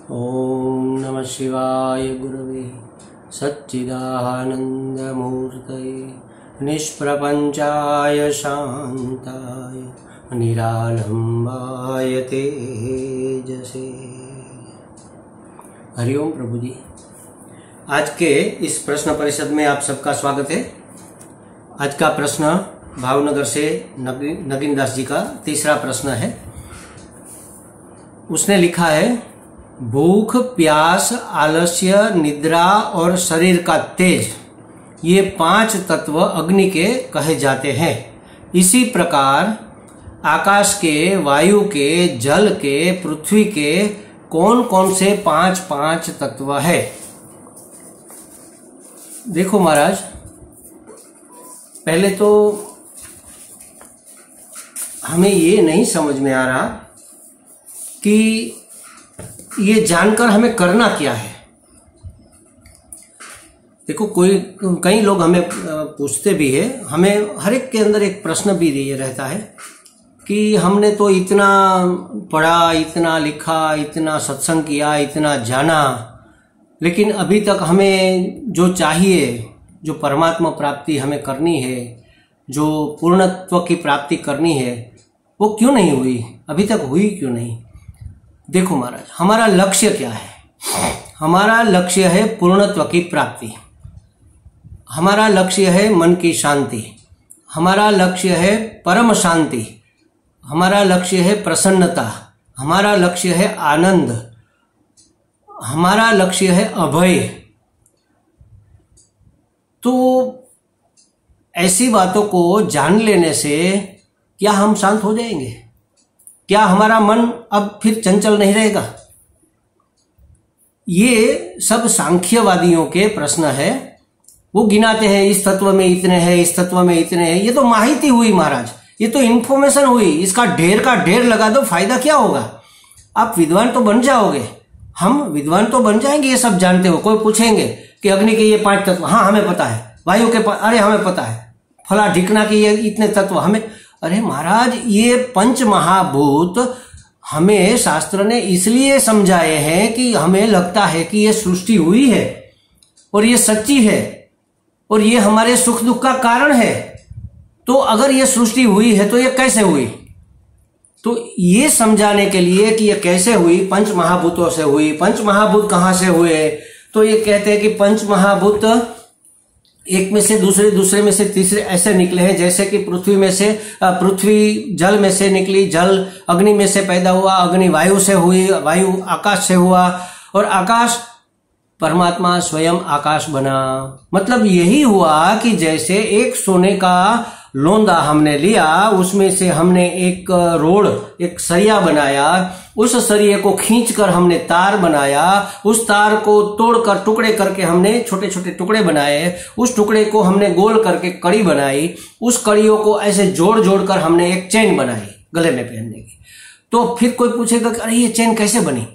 ओम नमः शिवाय गुरवे सच्चिदानन्दमूर्तये निष्प्रपञ्चाय शान्ताय निरालम्बाय तेजसे। हरिओम प्रभु जी। आज के इस प्रश्न परिषद में आप सबका स्वागत है। आज का प्रश्न भावनगर से नगीन दास जी का तीसरा प्रश्न है। उसने लिखा है, भूख, प्यास, आलस्य, निद्रा और शरीर का तेज, ये 5 तत्व अग्नि के कहे जाते हैं। इसी प्रकार आकाश के, वायु के, जल के, पृथ्वी के कौन कौन से 5 तत्व है? देखो महाराज, पहले तो हमें ये नहीं समझ में आ रहा कि ये जानकर हमें करना क्या है। देखो, कई लोग हमें पूछते भी है, हमें हर एक के अंदर एक प्रश्न भी ये रहता है कि हमने तो इतना पढ़ा, इतना लिखा, इतना सत्संग किया, इतना जाना, लेकिन अभी तक हमें जो चाहिए, जो परमात्मा प्राप्ति हमें करनी है, जो पूर्णत्व की प्राप्ति करनी है, वो क्यों नहीं हुई? अभी तक हुई क्यों नहीं? देखो महाराज, हमारा लक्ष्य क्या है? हमारा लक्ष्य है पूर्णत्व की प्राप्ति। हमारा लक्ष्य है मन की शांति। हमारा लक्ष्य है परम शांति। हमारा लक्ष्य है प्रसन्नता। हमारा लक्ष्य है आनंद। हमारा लक्ष्य है अभय। तो ऐसी बातों को जान लेने से क्या हम शांत हो जाएंगे? क्या हमारा मन अब फिर चंचल नहीं रहेगा? ये सब सांख्यवादियों के प्रश्न है। वो गिनाते हैं, इस तत्व में इतने हैं, इस तत्व में इतने हैं। ये तो माहिती हुई महाराज, ये तो इन्फॉर्मेशन हुई। इसका ढेर का ढेर लगा दो, फायदा क्या होगा? आप विद्वान तो बन जाओगे, हम विद्वान तो बन जाएंगे ये सब जानते हो। कोई पूछेंगे कि अग्नि के ये 5 तत्व, हाँ हमें पता है। वायु के अरे हमें पता है। फला ढिकना के ये इतने तत्व हमें। अरे महाराज, ये 5 महाभूत हमें शास्त्र ने इसलिए समझाए हैं कि हमें लगता है कि ये सृष्टि हुई है और ये सच्ची है और ये हमारे सुख दुख का कारण है। तो अगर ये सृष्टि हुई है तो ये कैसे हुई? तो ये समझाने के लिए कि ये कैसे हुई, 5 महाभूतों से हुई। 5 महाभूत कहां से हुए? तो ये कहते हैं कि 5 महाभूत एक में से दूसरे, दूसरे में से तीसरे ऐसे निकले हैं। जैसे कि पृथ्वी में से पृथ्वी जल में से निकली, जल अग्नि में से पैदा हुआ, अग्नि वायु से हुई, वायु आकाश से हुआ और आकाश परमात्मा स्वयं आकाश बना। मतलब यही हुआ कि जैसे एक सोने का लोंदा हमने लिया, उसमें से हमने एक रोड, एक सरिया बनाया, उस सरिये को खींचकर हमने तार बनाया, उस तार को तोड़कर टुकड़े करके हमने छोटे छोटे टुकड़े बनाए, उस टुकड़े को हमने गोल करके कड़ी बनाई, उस कड़ियों को ऐसे जोड़ जोड़कर हमने एक चेन बनाई गले में पहनने की। तो फिर कोई पूछेगा कि अरे ये चेन कैसे बनी?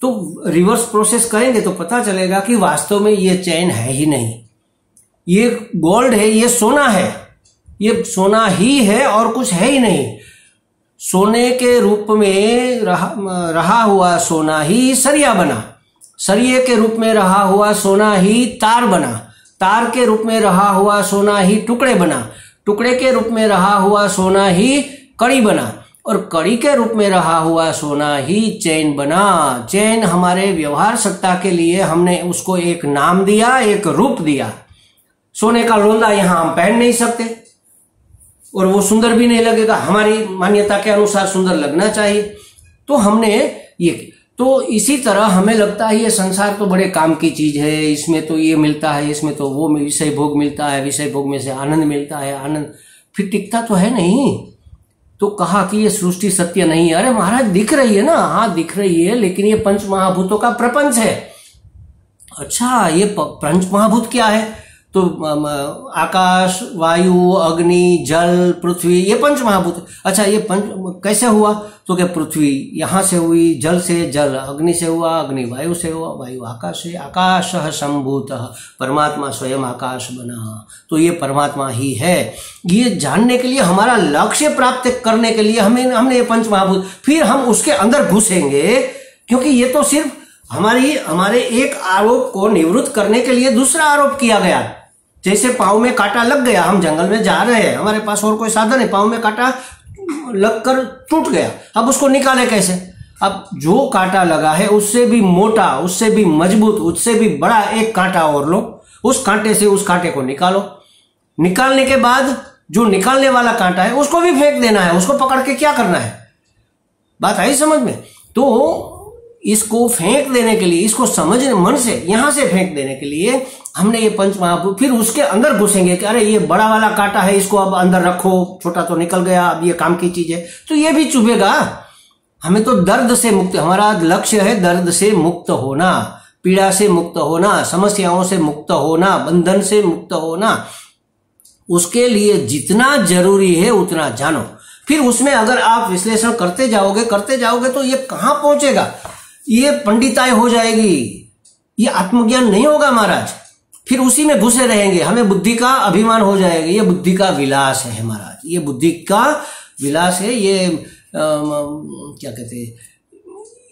तो रिवर्स प्रोसेस करेंगे तो पता चलेगा कि वास्तव में ये चेन है ही नहीं, ये गोल्ड है, ये सोना है, ये सोना ही है और कुछ है ही नहीं। सोने के रूप में रहा हुआ सोना ही सरिया बना, सरिये के रूप में रहा हुआ सोना ही तार बना, तार के रूप में रहा हुआ सोना ही टुकड़े बना, टुकड़े के रूप में रहा हुआ सोना ही कड़ी बना और कड़ी के रूप में रहा हुआ सोना ही चैन बना। चैन हमारे व्यवहार सत्ता के लिए हमने उसको एक नाम दिया, एक रूप दिया। सोने का लोंदा यहां हम पहन नहीं सकते और वो सुंदर भी नहीं लगेगा, हमारी मान्यता के अनुसार सुंदर लगना चाहिए। तो हमने ये, तो इसी तरह हमें लगता है ये संसार तो बड़े काम की चीज है, इसमें तो ये मिलता है, इसमें तो वो विषय भोग मिलता है, विषय भोग में से आनंद मिलता है, आनंद फिर टिकता तो है नहीं। तो कहा कि ये सृष्टि सत्य नहीं है। अरे महाराज, दिख रही है ना? हाँ दिख रही है, लेकिन ये 5 महाभूतों का प्रपंच है। अच्छा, ये 5 महाभूत क्या है? तो आकाश, वायु, अग्नि, जल, पृथ्वी, ये 5 महाभूत। अच्छा, ये 5 कैसे हुआ? तो क्या पृथ्वी यहां से हुई, जल से, जल अग्नि से हुआ, अग्नि वायु से हुआ, वायु आकाश से, आकाश संभूतः, परमात्मा स्वयं आकाश बना। तो ये परमात्मा ही है। ये जानने के लिए, हमारा लक्ष्य प्राप्त करने के लिए हमने ये 5 महाभूत, फिर हम उसके अंदर घुसेंगे, क्योंकि ये तो सिर्फ हमारे एक आरोप को निवृत्त करने के लिए दूसरा आरोप किया गया। जैसे पांव में कांटा लग गया, हम जंगल में जा रहे हैं, हमारे पास और कोई साधन है, पांव में कांटा लगकर टूट गया, अब उसको निकाले कैसे? अब जो कांटा लगा है उससे भी मोटा, उससे भी मजबूत, उससे भी बड़ा एक कांटा और लो, उस कांटे से उस कांटे को निकालो। निकालने के बाद जो निकालने वाला कांटा है उसको भी फेंक देना है, उसको पकड़ के क्या करना है? बात आई समझ में? तो इसको फेंक देने के लिए, इसको समझने मन से, यहां से फेंक देने के लिए हमने ये पंच महाभूत, फिर उसके अंदर घुसेंगे कि अरे ये बड़ा वाला कांटा है, इसको अब अंदर रखो, छोटा तो निकल गया, अब ये काम की चीज है, तो ये भी चुभेगा। हमें तो दर्द से मुक्त, हमारा लक्ष्य है दर्द से मुक्त होना, पीड़ा से मुक्त होना, समस्याओं से मुक्त होना, बंधन से मुक्त होना। उसके लिए जितना जरूरी है उतना जानो। फिर उसमें अगर आप विश्लेषण करते जाओगे तो ये कहां पहुंचेगा? ये पंडिताई हो जाएगी, ये आत्मज्ञान नहीं होगा महाराज। फिर उसी में घुसे रहेंगे, हमें बुद्धि का अभिमान हो जाएगा, ये बुद्धि का विलास है महाराज, ये बुद्धि का विलास है, ये क्या कहते हैं,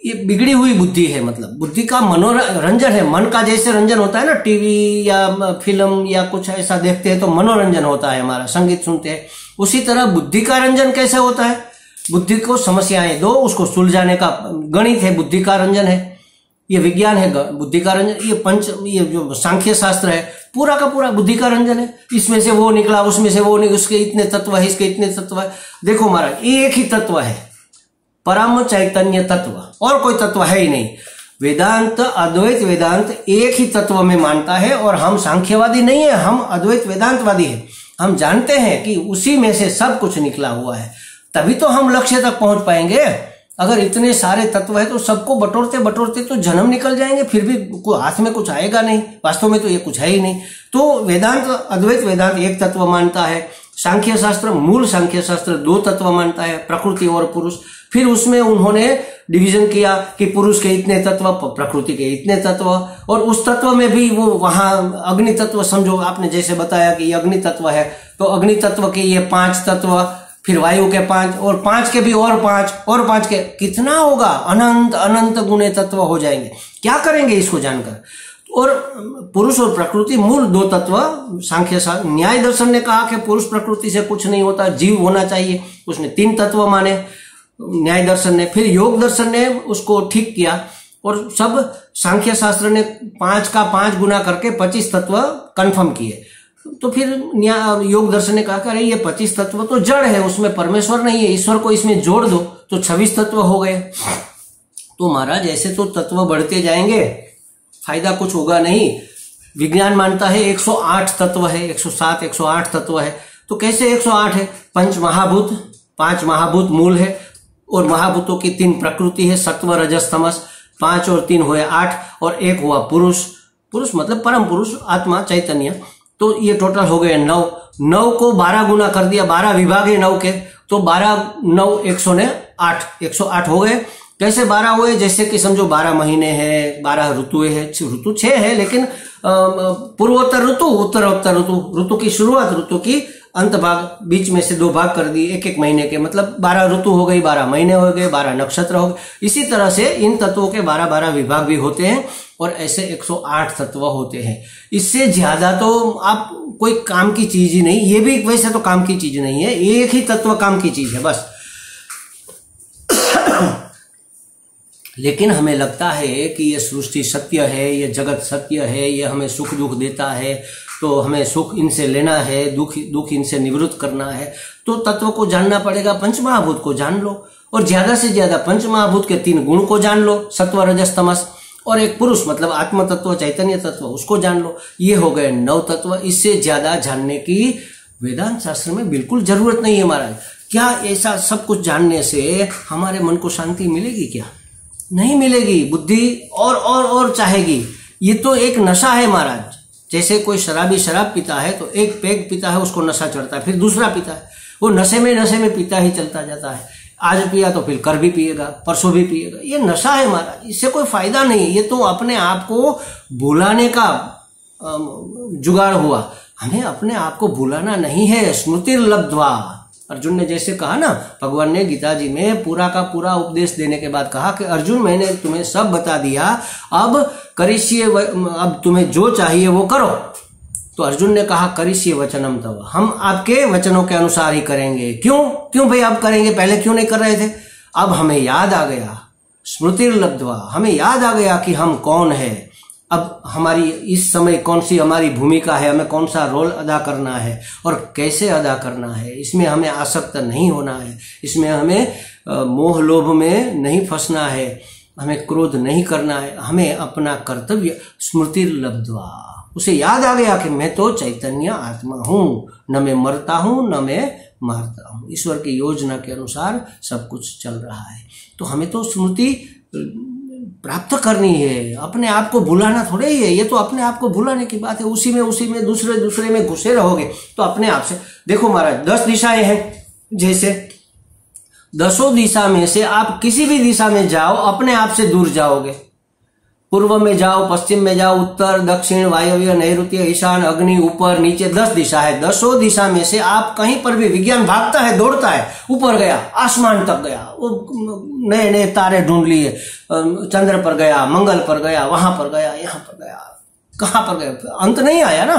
ये बिगड़ी हुई बुद्धि है। मतलब बुद्धि का मनोरंजन है, मन का जैसे रंजन होता है ना, टीवी या फिल्म या कुछ ऐसा देखते हैं तो मनोरंजन होता है हमारा, संगीत सुनते हैं, उसी तरह बुद्धि का रंजन कैसे होता है? बुद्धि को समस्याएं दो, उसको सुलझाने का गणित है, बुद्धि का रंजन है, ये विज्ञान है बुद्धि का रंजन, ये जो सांख्य शास्त्र है पूरा का पूरा बुद्धि का रंजन है। इसमें से वो निकला, उसमें से वो निकला, उसके इतने तत्व है, इसके इतने तत्व है। देखो महाराज, एक ही तत्व है, परम चैतन्य तत्व, और कोई तत्व है ही नहीं। वेदांत, अद्वैत वेदांत एक ही तत्व में मानता है, और हम सांख्यवादी नहीं है, हम अद्वैत वेदांतवादी है। हम जानते हैं कि उसी में से सब कुछ निकला हुआ है, तभी तो हम लक्ष्य तक पहुंच पाएंगे। अगर इतने सारे तत्व है तो सबको बटोरते बटोरते तो जन्म निकल जाएंगे, फिर भी हाथ में कुछ आएगा नहीं, वास्तव में तो ये कुछ है ही नहीं। तो वेदांत, अद्वैत वेदांत एक तत्व मानता है, सांख्य शास्त्र, मूल सांख्य शास्त्र दो तत्व मानता है, प्रकृति और पुरुष। फिर उसमें उन्होंने डिवीजन किया कि पुरुष के इतने तत्व, प्रकृति के इतने तत्व, और उस तत्व में भी वो वहां अग्नि तत्व, समझो आपने जैसे बताया कि ये अग्नि तत्व है, तो अग्नि तत्व के ये 5 तत्व, फिर वायु के 5, और 5 के भी और 5, और 5 के कितना होगा? अनंत अनंत गुणे तत्व हो जाएंगे। क्या करेंगे इसको जानकर? और पुरुष और प्रकृति मूल दो तत्व, सांख्य न्याय दर्शन ने कहा कि पुरुष प्रकृति से कुछ नहीं होता, जीव होना चाहिए, उसने 3 तत्व माने न्याय दर्शन ने। फिर योग दर्शन ने उसको ठीक किया, और सब सांख्य शास्त्र ने 5 का 5 गुना करके 25 तत्व कंफर्म किए। तो फिर योग दर्शन ने कहा कि अरे ये 25 तत्व तो जड़ है, उसमें परमेश्वर नहीं है, ईश्वर को इसमें जोड़ दो, तो 26 तत्व हो गए। तो महाराज ऐसे तो तत्व बढ़ते जाएंगे, फायदा कुछ होगा नहीं। विज्ञान मानता है 108 तत्व है, 107 108 तत्व है। तो कैसे 108 है? 5 महाभूत मूल है, और महाभूतों की 3 प्रकृति है, सत्व रजस तमस, 5 और 3 हुए 8, और 1 हुआ पुरुष। पुरुष मतलब परम पुरुष, आत्मा, चैतन्य। तो ये टोटल हो गए 9। 9 को 12 गुना कर दिया, 12 विभाग है 9 के, तो 12 9 108, 108 हो गए। कैसे 12 हुए? जैसे कि समझो 12 महीने हैं, 12 ऋतुएं हैं, ऋतु 6 है, लेकिन पूर्वोत्तर ऋतु, उत्तरोत्तर ऋतु, ऋतु की शुरुआत, ऋतु की अंत भाग, बीच में से 2 भाग कर दिए एक महीने के, मतलब 12 ऋतु हो गई, 12 महीने हो गए, 12 नक्षत्र हो गए। इसी तरह से इन तत्वों के 12 विभाग भी होते हैं, और ऐसे 108 तत्व होते हैं। इससे ज्यादा तो आप कोई काम की चीज ही नहीं, ये भी वैसे तो काम की चीज नहीं है, एक ही तत्व काम की चीज है बस। लेकिन हमें लगता है कि ये सृष्टि सत्य है, ये जगत सत्य है, ये हमें सुख दुख देता है, तो हमें सुख इनसे लेना है, दुख इनसे निवृत्त करना है। तो तत्व को जानना पड़ेगा, पंचमहाभूत को जान लो, और ज्यादा से ज्यादा पंचमहाभूत के 3 गुण को जान लो, सत्व रजस तमस, और एक पुरुष मतलब आत्म तत्व, चैतन्य तत्व, उसको जान लो। ये हो गए 9 तत्व। इससे ज्यादा जानने की वेदांत शास्त्र में बिल्कुल जरूरत नहीं है महाराज। क्या ऐसा सब कुछ जानने से हमारे मन को शांति मिलेगी? क्या नहीं मिलेगी। बुद्धि और चाहेगी। ये तो एक नशा है महाराज। जैसे कोई शराबी शराब पीता है तो एक पैग पीता है, उसको नशा चढ़ता है, फिर दूसरा पीता है, वो नशे में पीता ही चलता जाता है। आज पिया तो फिर कल भी पिएगा, परसों भी पिएगा। ये नशा है महाराज, इससे कोई फायदा नहीं है। ये तो अपने आप को भुलाने का जुगाड़ हुआ। हमें अपने आप को भुलाना नहीं है। स्मृति लब्ध्वा, अर्जुन ने जैसे कहा ना, भगवान ने गीता जी में पूरा का पूरा उपदेश देने के बाद कहा कि अर्जुन मैंने तुम्हें सब बता दिया, अब करिष्ये, अब तुम्हें जो चाहिए वो करो। तो अर्जुन ने कहा करिष्ये वचनम तव, हम आपके वचनों के अनुसार ही करेंगे। क्यों भाई अब करेंगे, पहले क्यों नहीं कर रहे थे? अब हमें याद आ गया, स्मृतिर्लब्ध्वा, हमें याद आ गया कि हम कौन है, अब हमारी इस समय कौन सी हमारी भूमिका है, हमें कौन सा रोल अदा करना है और कैसे अदा करना है। इसमें हमें आसक्त नहीं होना है, इसमें हमें मोह लोभ में नहीं फंसना है, हमें क्रोध नहीं करना है, हमें अपना कर्तव्य स्मृतिर्लब्ध्वा, उसे याद आ गया कि मैं तो चैतन्य आत्मा हूं, न मैं मरता हूं न मैं मारता हूं, ईश्वर की योजना के अनुसार सब कुछ चल रहा है। तो हमें तो स्मृति प्राप्त करनी है, अपने आप को भुलाना थोड़े ही है, ये तो अपने आप को भुलाने की बात है। उसी में दूसरे में घुसे रहोगे तो अपने आप से, देखो महाराज 10 दिशाएं हैं, जैसे 10 दिशा में से आप किसी भी दिशा में जाओ अपने आप से दूर जाओगे। पूर्व में जाओ, पश्चिम में जाओ, उत्तर दक्षिण वायव्य नैऋत्य ईशान अग्नि ऊपर नीचे, 10 दिशा है। 10 दिशा में से आप कहीं पर भी, विज्ञान भागता है दौड़ता है, ऊपर गया आसमान तक गया, वो नए नए तारे ढूंढ लिए, चंद्र पर गया, मंगल पर गया, वहां पर गया, यहाँ पर गया, कहां पर गया, अंत नहीं आया ना।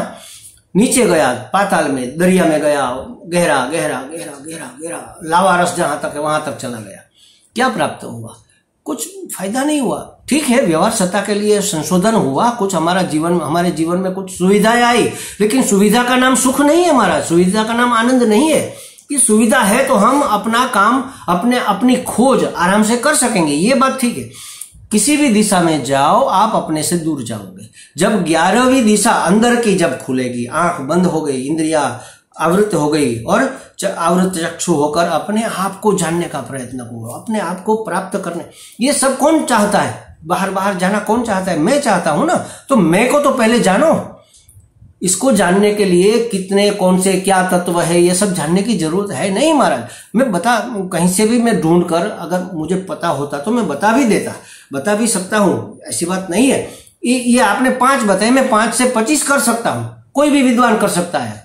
नीचे गया पाताल में, दरिया में गया, गहरा गहरा गहरा गहरा गहरा, लावा रस जहां तक है वहां तक चला गया। क्या प्राप्त हुआ? कुछ फायदा नहीं हुआ। ठीक है, व्यवहार सत्ता के लिए संशोधन हुआ, कुछ हमारे जीवन में कुछ सुविधाएं आई, लेकिन सुविधा का नाम सुख नहीं है हमारा, सुविधा का नाम आनंद नहीं है। कि सुविधा है तो हम अपना काम, अपनी खोज आराम से कर सकेंगे, ये बात ठीक है। किसी भी दिशा में जाओ आप अपने से दूर जाओगे। जब 11वीं दिशा अंदर की जब खुलेगी, आंख बंद हो गई, इंद्रिया आवृत हो गई और आवृत चक्षु होकर अपने आप को जानने का प्रयत्न करो, अपने आप को प्राप्त करने। ये सब कौन चाहता है? बाहर जाना कौन चाहता है? मैं चाहता हूं ना। तो मैं को तो पहले जानो। इसको जानने के लिए कितने, कौन से, क्या तत्व है, ये सब जानने की जरूरत है नहीं महाराज। मैं कहीं से भी मैं ढूंढ कर, अगर मुझे पता होता तो मैं बता भी सकता हूं, ऐसी बात नहीं है। ये आपने 5 बताए, मैं 5 से 25 कर सकता हूं, कोई भी विद्वान कर सकता है।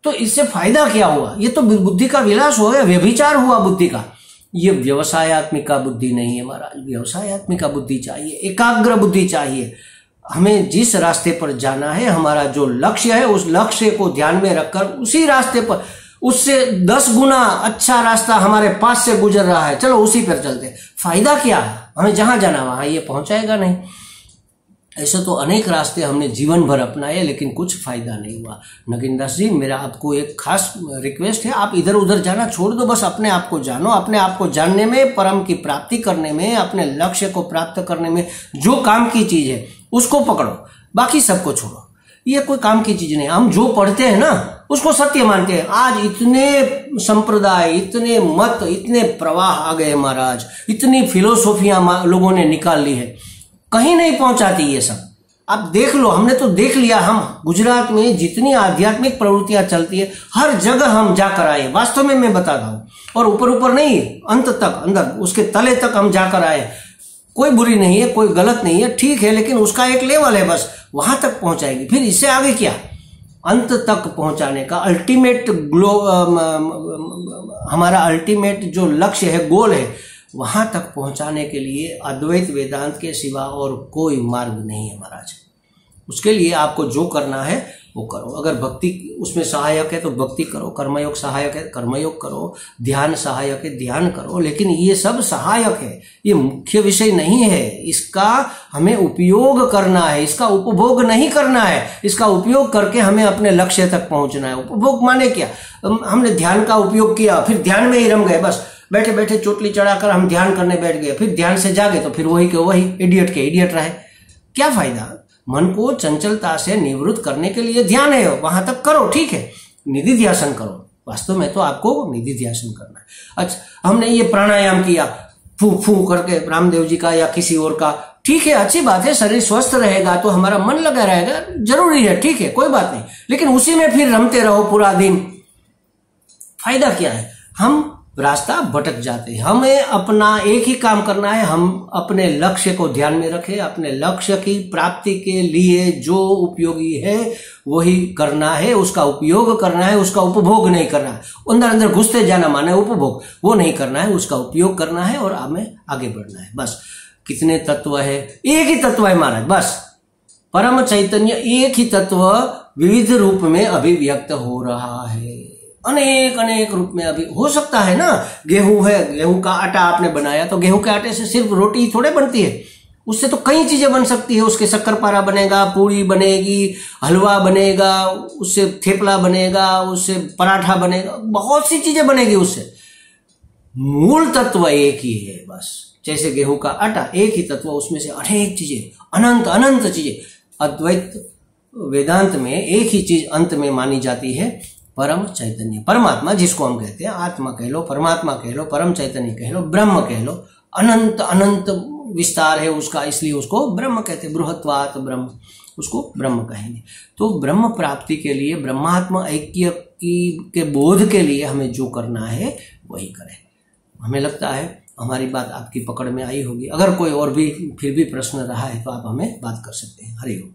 तो इससे फायदा क्या हुआ? ये तो बुद्धि का विलास हो गया, व्यभिचार हुआ बुद्धि का। ये व्यवसायत्मिका बुद्धि नहीं है महाराज। व्यवसायत्मिका बुद्धि चाहिए, एकाग्र बुद्धि चाहिए। हमें जिस रास्ते पर जाना है, हमारा जो लक्ष्य है, उस लक्ष्य को ध्यान में रखकर उसी रास्ते पर, उससे 10 गुना अच्छा रास्ता हमारे पास से गुजर रहा है, चलो उसी पर चलते। फायदा क्या है? हमें जहां जाना वहां ये पहुंचाएगा नहीं। ऐसे तो अनेक रास्ते हमने जीवन भर अपनाए, लेकिन कुछ फायदा नहीं हुआ। नगीनदास जी, मेरा आपको एक खास रिक्वेस्ट है, आप इधर उधर जाना छोड़ दो, बस अपने आप को जानो। अपने आप को जानने में, परम की प्राप्ति करने में, अपने लक्ष्य को प्राप्त करने में जो काम की चीज है उसको पकड़ो, बाकी सबको छोड़ो। ये कोई काम की चीज नहीं। हम जो पढ़ते हैं ना उसको सत्य मानते हैं। आज इतने संप्रदाय, इतने मत, इतने प्रवाह आ गए महाराज, इतनी फिलोसोफियां लोगों ने निकाल ली है, कहीं नहीं पहुंचाती ये सब। आप देख लो, हमने तो देख लिया। हम गुजरात में जितनी आध्यात्मिक प्रवृत्तियां चलती है, हर जगह हम जाकर आए। वास्तव में मैं बताता हूं, और ऊपर नहीं, अंत तक, अंदर उसके तले तक हम जाकर आए। कोई बुरी नहीं है, कोई गलत नहीं है, ठीक है, लेकिन उसका एक लेवल है, बस वहां तक पहुंचाएगी। फिर इससे आगे क्या? अंत तक पहुंचाने का अल्टीमेट हमारा अल्टीमेट जो लक्ष्य है, गोल है, वहां तक पहुंचाने के लिए अद्वैत वेदांत के सिवा और कोई मार्ग नहीं है महाराज। उसके लिए आपको जो करना है वो करो। अगर भक्ति उसमें सहायक है तो भक्ति करो, कर्मयोग सहायक है कर्मयोग करो, ध्यान सहायक है ध्यान करो, लेकिन ये सब सहायक है, ये मुख्य विषय नहीं है। इसका हमें उपयोग करना है, इसका उपभोग नहीं करना है। इसका उपयोग करके हमें अपने लक्ष्य तक पहुंचना है। उपभोग माने क्या? हमने ध्यान का उपयोग किया, फिर ध्यान में ही रम गए, बस बैठे बैठे चोटली चढ़ाकर हम ध्यान करने बैठ गए, फिर ध्यान से जागे तो फिर वही के वही इडियट के इडियट रहे। क्या फायदा? मन को चंचलता से निवृत्त करने के लिए ध्यान है, वहां तक करो, ठीक है, निधि ध्यासन करो। वास्तव में तो आपको निधि ध्यासन करना है। अच्छा, हमने ये प्राणायाम किया फू फू करके, रामदेव जी का या किसी और का, ठीक है, अच्छी बात है, शरीर स्वस्थ रहेगा तो हमारा मन लगा रहेगा, जरूरी है, ठीक है, कोई बात नहीं, लेकिन उसी में फिर रमते रहो पूरा दिन, फायदा क्या है? हम रास्ता भटक जाते हैं। हमें अपना एक ही काम करना है, हम अपने लक्ष्य को ध्यान में रखें, अपने लक्ष्य की प्राप्ति के लिए जो उपयोगी है वही करना है, उसका उपयोग करना है, उसका उपभोग नहीं करना है। अंदर अंदर घुसते जाना माने उपभोग, वो नहीं करना है, उसका उपयोग करना है और हमें आगे बढ़ना है। बस कितने तत्व है? एक ही तत्व है महाराज, बस परम चैतन्य एक ही तत्व विविध रूप में अभिव्यक्त हो रहा है। अनेक अनेक रूप में अभी हो सकता है ना। गेहूं है, गेहूं का आटा आपने बनाया तो गेहूं के आटे से सिर्फ रोटी थोड़े बनती है, उससे तो कई चीजें बन सकती है। उसके शक्करपारा बनेगा, पूरी बनेगी, हलवा बनेगा, उससे थेपला बनेगा, उससे पराठा बनेगा, बहुत सी चीजें बनेगी उससे। मूल तत्व एक ही है बस। जैसे गेहूं का आटा एक ही तत्व, उसमें से अनेक चीजें, अनंत अनंत चीजें। अद्वैत वेदांत में एक ही चीज अंत में मानी जाती है, परम चैतन्य, परमात्मा, जिसको हम कहते हैं आत्मा कह लो, परमात्मा कह लो, परम चैतन्य कह लो, ब्रह्म कह लो। अनंत अनंत विस्तार है उसका, इसलिए उसको ब्रह्म कहते हैं। बृहत्वात् ब्रह्म, उसको ब्रह्म कहेंगे। तो ब्रह्म प्राप्ति के लिए, ब्रह्मात्मा ऐक्य के बोध के लिए हमें जो करना है वही करें। हमें लगता है हमारी बात आपकी पकड़ में आई होगी। अगर कोई और भी फिर भी प्रश्न रहा है तो आप हमें बात कर सकते हैं। हरि ओम।